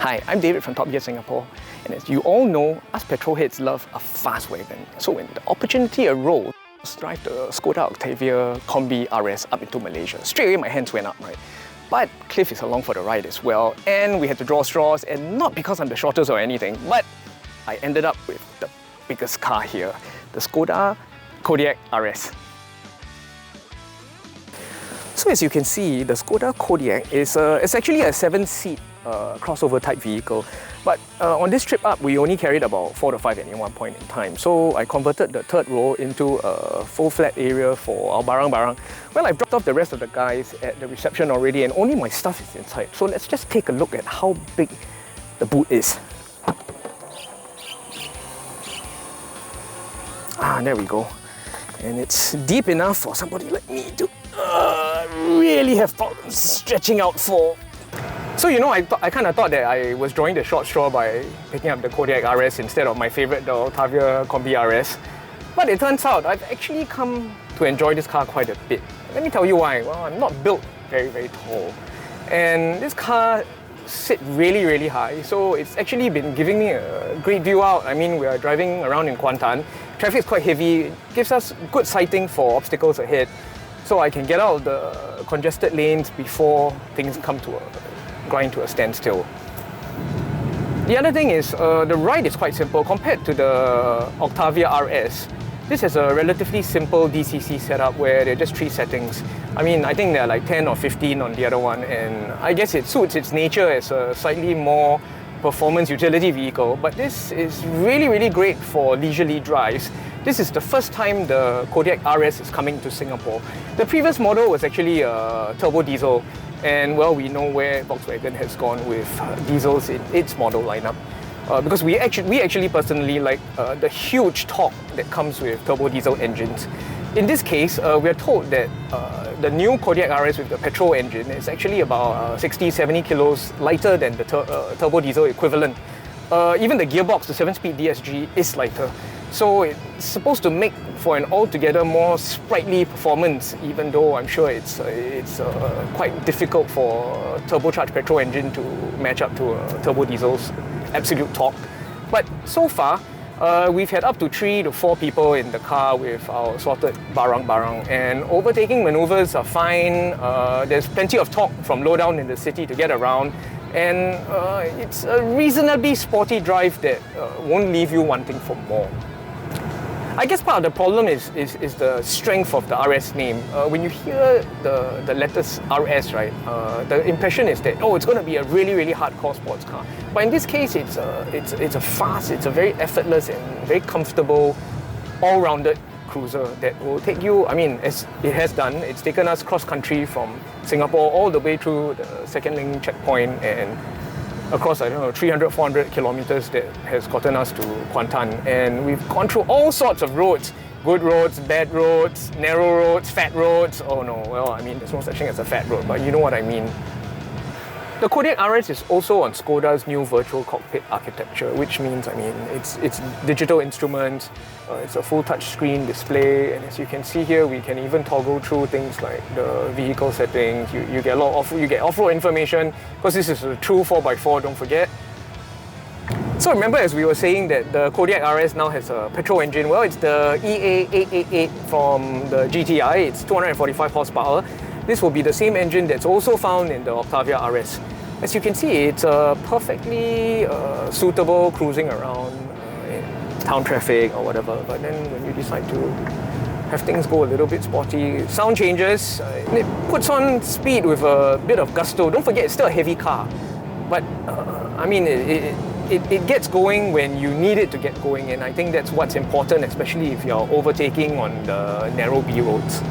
Hi, I'm David from TopGear Singapore, and as you all know, us petrol heads love a fast wagon. So when the opportunity arose, drive the Skoda Octavia Kombi RS up into Malaysia. Straight away my hands went up, right? But Cliff is along for the ride as well, and we had to draw straws, and not because I'm the shortest or anything, but I ended up with the biggest car here, the Skoda Kodiaq RS. So as you can see, the Skoda Kodiaq is it's actually a 7-seat crossover type vehicle, but on this trip up we only carried about 4 to 5 at any one point in time. So I converted the third row into a full flat area for our barang-barang. Well, I've dropped off the rest of the guys at the reception already and only my stuff is inside. So let's just take a look at how big the boot is. There we go. And it's deep enough for somebody like me to really have problems stretching out for. So you know, I kind of thought that I was drawing the short straw by picking up the Kodiaq RS instead of my favourite, the Octavia Kombi RS. But it turns out I've actually come to enjoy this car quite a bit. Let me tell you why. Well, I'm not built very tall. And this car sits really high, so it's actually been giving me a great view out. I mean, we are driving around in Kuantan. Traffic is quite heavy. It gives us good sighting for obstacles ahead. So I can get out of the congested lanes before things come to a grind to a standstill. The other thing is, the ride is quite simple compared to the Octavia RS. This has a relatively simple DCC setup where there are just 3 settings. I mean, I think there are like 10 or 15 on the other one, and I guess it suits its nature as a slightly more performance utility vehicle, but this is really great for leisurely drives. This is the first time the Kodiaq RS is coming to Singapore. The previous model was actually a turbo diesel, and well, we know where Volkswagen has gone with diesels in its model lineup. Because we actually personally like the huge torque that comes with turbo diesel engines. In this case, we are told that the new Kodiaq RS with the petrol engine is actually about 60-70 kilos lighter than the turbo diesel equivalent. Even the gearbox, the 7-speed DSG, is lighter. So it's supposed to make for an altogether more sprightly performance, even though I'm sure it's quite difficult for a turbocharged petrol engine to match up to a turbo diesel's absolute torque. But so far, we've had up to 3 to 4 people in the car with our assorted barang-barang, and overtaking maneuvers are fine. There's plenty of torque from low down in the city to get around, and it's a reasonably sporty drive that won't leave you wanting for more. I guess part of the problem is the strength of the RS name. When you hear the letters RS, right, the impression is that, oh, it's going to be a really hardcore sports car. But in this case, it's a fast, it's a very effortless and very comfortable, all-rounded cruiser that will take you, I mean, as it has done, it's taken us cross-country from Singapore all the way through the second link checkpoint and across, I don't know, 300, 400 kilometers that has gotten us to Kuantan. And we've gone through all sorts of roads. Good roads, bad roads, narrow roads, fat roads. Oh no, well, I mean, there's no such thing as a fat road, but you know what I mean. The Kodiaq RS is also on Skoda's new virtual cockpit architecture, which means, I mean, it's digital instruments, it's a full touch screen display, and as you can see here, we can even toggle through things like the vehicle settings. You get a lot of off-road information, because this is a true 4x4, don't forget. So remember, as we were saying, that the Kodiaq RS now has a petrol engine. Well, it's the EA888 from the GTI. It's 245 horsepower. This will be the same engine that's also found in the Octavia RS. As you can see, it's perfectly suitable cruising around in town traffic or whatever. But then when you decide to have things go a little bit sporty, sound changes, it puts on speed with a bit of gusto. Don't forget, it's still a heavy car. But I mean, it gets going when you need it to get going, and I think that's what's important, especially if you're overtaking on the narrow B roads.